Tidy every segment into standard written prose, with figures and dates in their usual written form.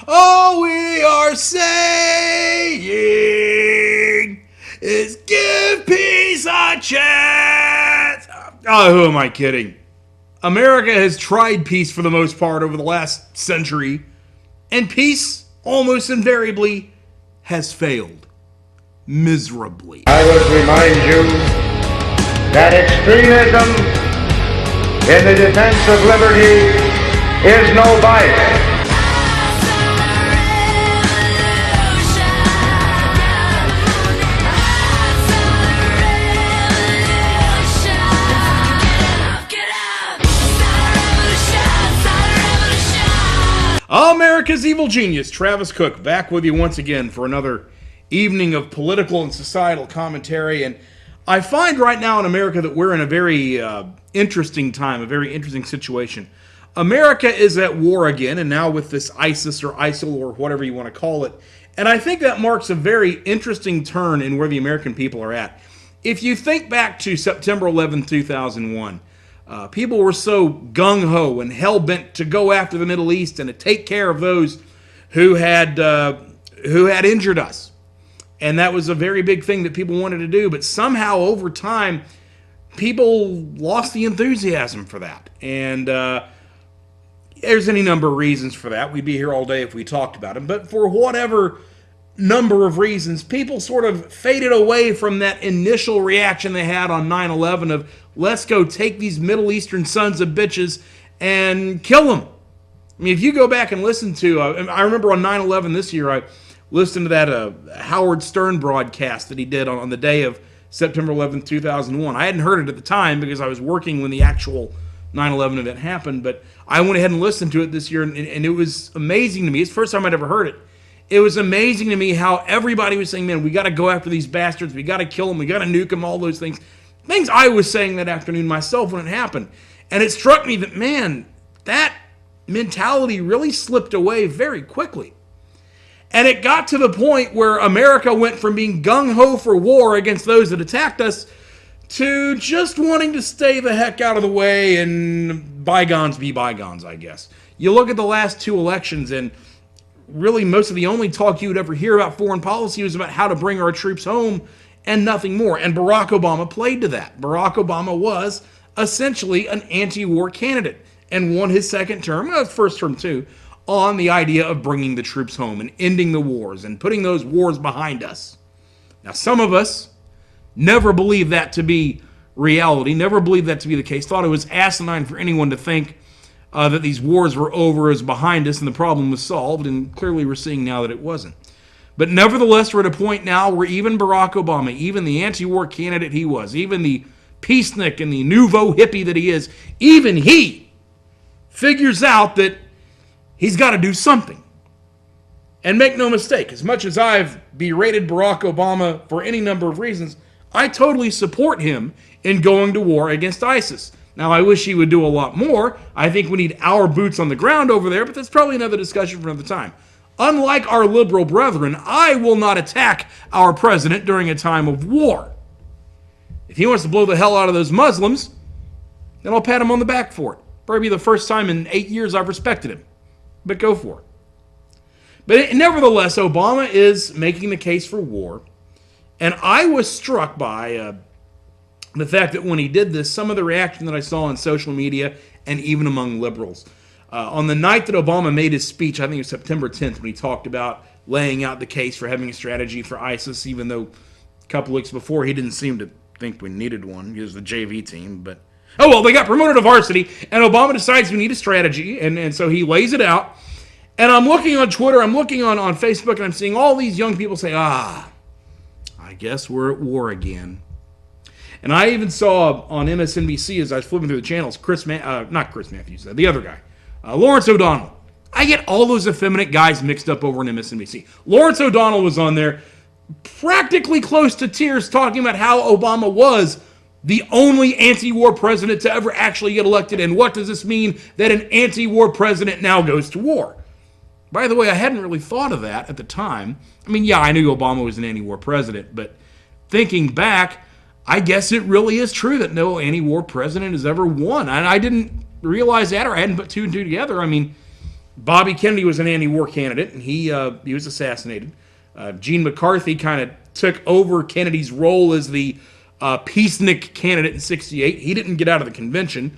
All we are saying is give peace a chance. Oh, who am I kidding? America has tried peace for the most part over the last century, and peace almost invariably has failed miserably. I would remind you that extremism in the defense of liberty is no vice. America's evil genius, Travis Cook, back with you once again for another evening of political and societal commentary. And I find right now in America that we're in a very interesting time, a very interesting situation. America is at war again, and now with this ISIS or ISIL or whatever you want to call it. And I think that marks a very interesting turn in where the American people are at. If you think back to September 11, 2001, people were so gung-ho and hell-bent to go after the Middle East and to take care of those who had injured us. And that was a very big thing that people wanted to do. But somehow, over time, people lost the enthusiasm for that. And there's any number of reasons for that. We'd be here all day if we talked about them. But for whatever number of reasons, people sort of faded away from that initial reaction they had on 9/11 of, let's go take these Middle Eastern sons of bitches and kill them. I mean, if you go back and listen to, I remember on 9/11 this year, I listened to that Howard Stern broadcast that he did on the day of September 11th, 2001. I hadn't heard it at the time because I was working when the actual 9/11 event happened, but I went ahead and listened to it this year, and it was amazing to me. It's the first time I'd ever heard it. It was amazing to me how everybody was saying, man, we got to go after these bastards, we got to kill them, we got to nuke them, all those things. Things I was saying that afternoon myself when it happened. And it struck me that, man, that mentality really slipped away very quickly. And it got to the point where America went from being gung-ho for war against those that attacked us to just wanting to stay the heck out of the way and bygones be bygones, I guess. You look at the last two elections, and really most of the only talk you would ever hear about foreign policy was about how to bring our troops home and nothing more. And Barack Obama played to that. Barack Obama was essentially an anti-war candidate and won his second term, first term too, on the idea of bringing the troops home and ending the wars and putting those wars behind us. Now, some of us never believed that to be reality, never believed that to be the case, thought it was asinine for anyone to think that these wars were over, as behind us, and the problem was solved, and clearly we're seeing now that it wasn't. But nevertheless, we're at a point now where even Barack Obama, even the anti-war candidate he was, even the peacenik and the nouveau-hippie that he is, even he figures out that he's got to do something. And make no mistake, as much as I've berated Barack Obama for any number of reasons, I totally support him in going to war against ISIS. Now, I wish he would do a lot more. I think we need our boots on the ground over there, but that's probably another discussion for another time. Unlike our liberal brethren, I will not attack our president during a time of war. If he wants to blow the hell out of those Muslims, then I'll pat him on the back for it. Probably the first time in 8 years I've respected him. But go for it. But nevertheless, Obama is making the case for war. And I was struck by the fact that when he did this, some of the reaction that I saw on social media and even among liberals. On the night that Obama made his speech, I think it was September 10th, when he talked about laying out the case for having a strategy for ISIS, even though a couple weeks before he didn't seem to think we needed one. He was the JV team, but oh well, they got promoted to varsity, and Obama decides we need a strategy, and so he lays it out. And I'm looking on Twitter, I'm looking on Facebook, and I'm seeing all these young people say, I guess we're at war again. And I even saw on MSNBC, as I was flipping through the channels, not Chris Matthews, the other guy, Lawrence O'Donnell. I get all those effeminate guys mixed up over on MSNBC. Lawrence O'Donnell was on there, practically close to tears, talking about how Obama was the only anti-war president to ever actually get elected, and what does this mean that an anti-war president now goes to war? By the way, I hadn't really thought of that at the time. I mean, yeah, I knew Obama was an anti-war president, but thinking back, I guess it really is true that no anti-war president has ever won. And I didn't realize that, or I hadn't put two and two together. I mean, Bobby Kennedy was an anti-war candidate, and he was assassinated. Gene McCarthy kind of took over Kennedy's role as the peacenik candidate in '68. He didn't get out of the convention.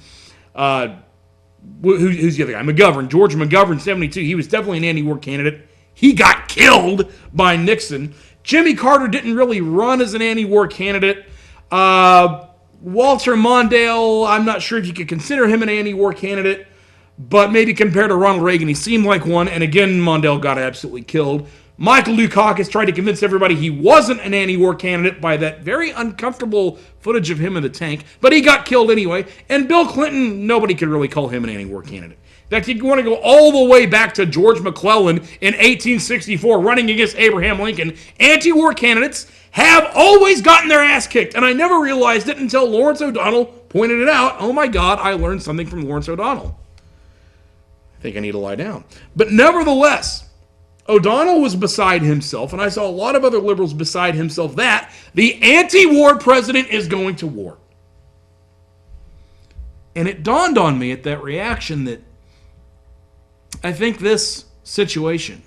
Who's the other guy? McGovern, George McGovern, '72. He was definitely an anti-war candidate. He got killed by Nixon. Jimmy Carter didn't really run as an anti-war candidate. Walter Mondale, I'm not sure if you could consider him an anti-war candidate, but maybe compared to Ronald Reagan, he seemed like one. And again, Mondale got absolutely killed. Michael Dukakis tried to convince everybody he wasn't an anti-war candidate by that very uncomfortable footage of him in the tank, but he got killed anyway. And Bill Clinton, nobody could really call him an anti-war candidate. In fact, you want to go all the way back to George McClellan in 1864 running against Abraham Lincoln. Anti-war candidates have always gotten their ass kicked, and I never realized it until Lawrence O'Donnell pointed it out. Oh my God, I learned something from Lawrence O'Donnell. I think I need to lie down. But nevertheless, O'Donnell was beside himself, and I saw a lot of other liberals beside himself, that the anti-war president is going to war. And it dawned on me at that reaction that I think this situation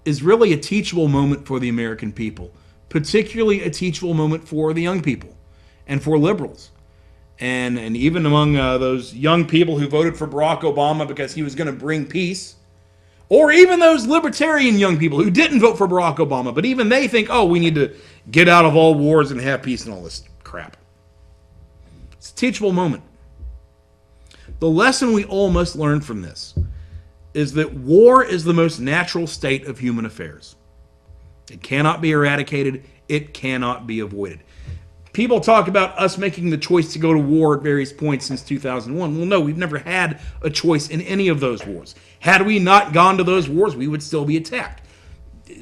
is really a teachable moment for the American people, particularly a teachable moment for the young people and for liberals. And even among those young people who voted for Barack Obama because he was going to bring peace, or even those libertarian young people who didn't vote for Barack Obama, but even they think, oh, we need to get out of all wars and have peace and all this crap. It's a teachable moment. The lesson we all must learn from this is that war is the most natural state of human affairs. It cannot be eradicated. It cannot be avoided. People talk about us making the choice to go to war at various points since 2001. Well, no, we've never had a choice in any of those wars. Had we not gone to those wars, we would still be attacked.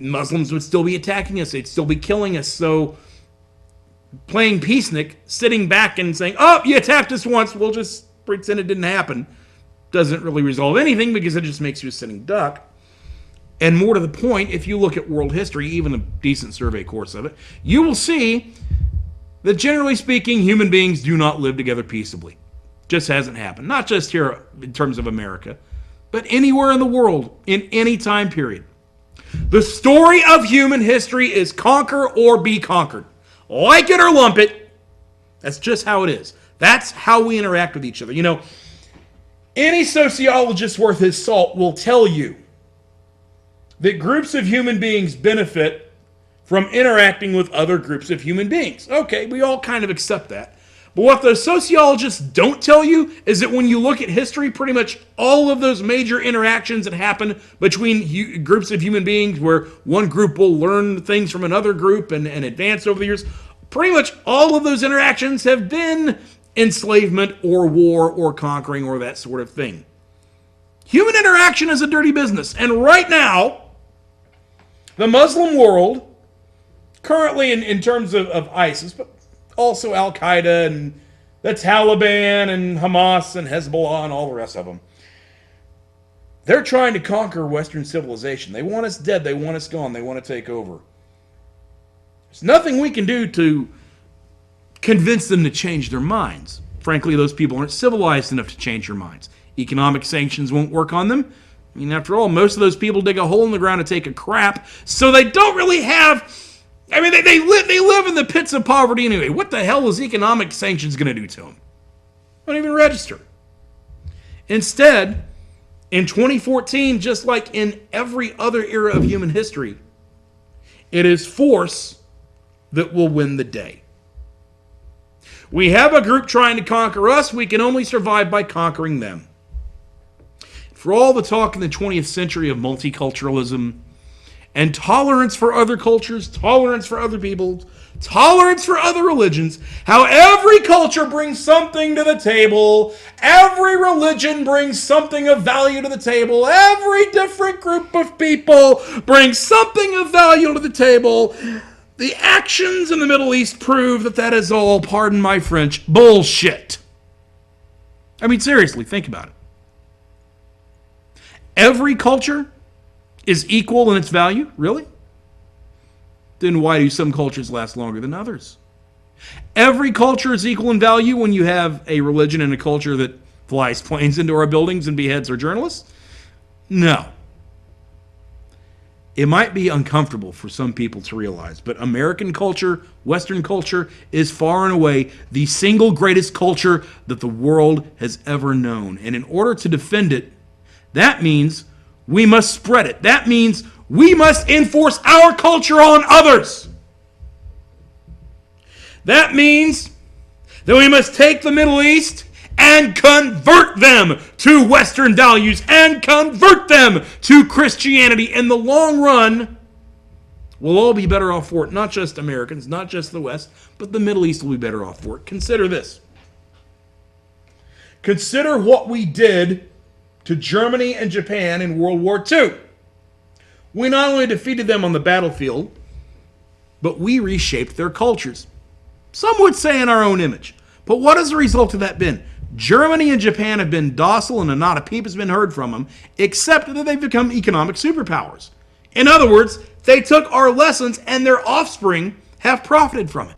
Muslims would still be attacking us. They'd still be killing us. So playing peacenik, sitting back and saying, oh, you attacked us once, we'll just pretend it didn't happen, doesn't really resolve anything because it just makes you a sitting duck. And more to the point, if you look at world history, even a decent survey course of it, you will see that generally speaking, human beings do not live together peaceably. Just hasn't happened. Not just here in terms of America, but anywhere in the world, in any time period. The story of human history is conquer or be conquered. Like it or lump it, that's just how it is. That's how we interact with each other. You know, any sociologist worth his salt will tell you that groups of human beings benefit from interacting with other groups of human beings. Okay, we all kind of accept that. But what those sociologists don't tell you is that when you look at history, pretty much all of those major interactions that happen between groups of human beings, where one group will learn things from another group and advance over the years, pretty much all of those interactions have been enslavement or war or conquering or that sort of thing. Human interaction is a dirty business. And right now, the Muslim world, currently in terms of ISIS, but also Al-Queda and the Taliban and Hamas and Hezbollah and all the rest of them, they're trying to conquer Western civilization. They want us dead. They want us gone. They want to take over. There's nothing we can do to convince them to change their minds. Frankly, those people aren't civilized enough to change their minds. Economic sanctions won't work on them. I mean, after all, most of those people dig a hole in the ground to take a crap, so they don't really have... I mean, they live in the pits of poverty anyway. What the hell is economic sanctions going to do to them? Don't even register. Instead, in 2014, just like in every other era of human history, it is force that will win the day. We have a group trying to conquer us. We can only survive by conquering them. For all the talk in the 20th century of multiculturalism and tolerance for other cultures, tolerance for other peoples, tolerance for other religions, how every culture brings something to the table, every religion brings something of value to the table, every different group of people brings something of value to the table. The actions in the Middle East prove that that is all, pardon my French, bullshit. I mean, seriously, think about it. Every culture is equal in its value? Really? Then why do some cultures last longer than others? Every culture is equal in value when you have a religion and a culture that flies planes into our buildings and beheads our journalists? No. It might be uncomfortable for some people to realize, but American culture, Western culture, is far and away the single greatest culture that the world has ever known. And in order to defend it, that means we must spread it. That means we must enforce our culture on others. That means that we must take the Middle East and convert them to Western values and convert them to Christianity. In the long run, we'll all be better off for it. Not just Americans, not just the West, but the Middle East will be better off for it. Consider this. Consider what we did to Germany and Japan in World War II. We not only defeated them on the battlefield, but we reshaped their cultures. Some would say in our own image. But what has the result of that been? Germany and Japan have been docile and not a peep has been heard from them, except that they've become economic superpowers. In other words, they took our lessons and their offspring have profited from it.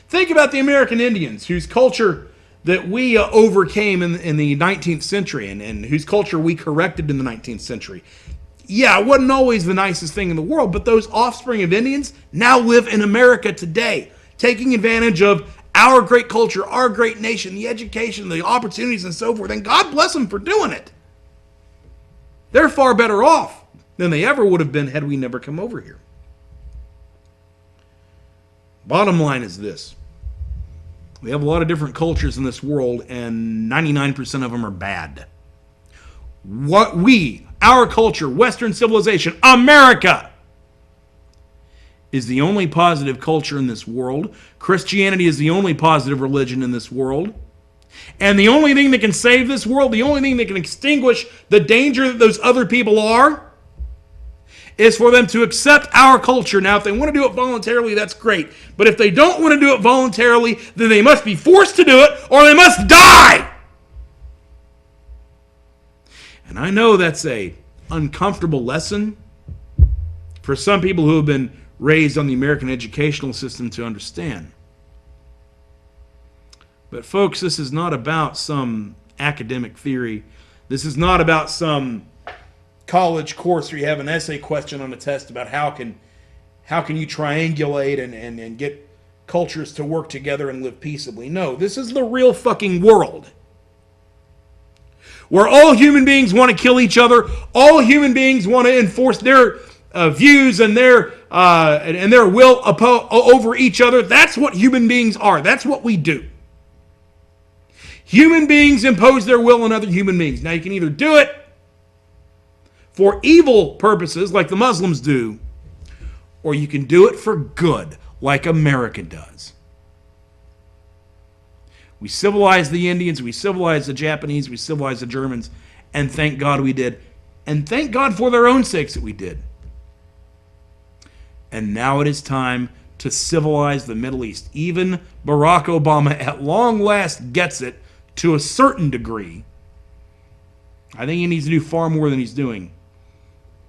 Think about the American Indians, whose culture that we overcame in the 19th century and whose culture we corrected in the 19th century. Yeah, it wasn't always the nicest thing in the world, but those offspring of Indians now live in America today, taking advantage of our great culture, our great nation, the education, the opportunities, and so forth. And God bless them for doing it. They're far better off than they ever would have been had we never come over here. Bottom line is this. We have a lot of different cultures in this world, and 99% of them are bad. Our culture, Western civilization, America, is the only positive culture in this world. Christianity is the only positive religion in this world. And the only thing that can save this world, the only thing that can extinguish the danger that those other people are, is for them to accept our culture. Now, if they want to do it voluntarily, that's great. But if they don't want to do it voluntarily, then they must be forced to do it, or they must die. And I know that's an uncomfortable lesson for some people who have been raised on the American educational system to understand. But folks, this is not about some academic theory. This is not about some college course where you have an essay question on a test about how can you triangulate and get cultures to work together and live peaceably. No, this is the real fucking world, where all human beings want to kill each other. All human beings want to enforce their views and their will over each other. That's what human beings are. That's what we do. Human beings impose their will on other human beings. Now, you can either do it for evil purposes, like the Muslims do, or you can do it for good, like America does. We civilized the Indians, we civilized the Japanese, we civilized the Germans, and thank God we did. And thank God for their own sakes that we did. And now it is time to civilize the Middle East. Even Barack Obama at long last gets it to a certain degree. I think he needs to do far more than he's doing.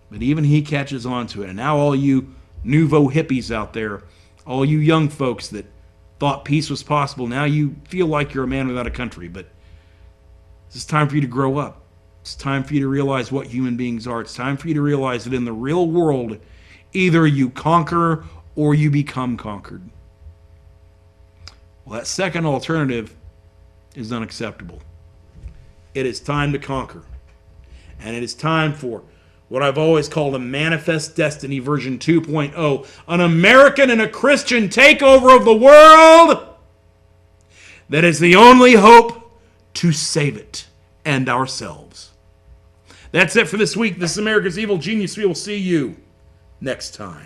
But even he catches on to it. And now all you nouveau-hippies out there, all you young folks that thought peace was possible, now you feel like you're a man without a country. But it's time for you to grow up. It's time for you to realize what human beings are. It's time for you to realize that in the real world, either you conquer or you become conquered. Well, that second alternative is unacceptable. It is time to conquer. And it is time for what I've always called a Manifest Destiny version 2.0, an American and a Christian takeover of the world that is the only hope to save it and ourselves. That's it for this week. This is America's Evil Genius. We will see you next time.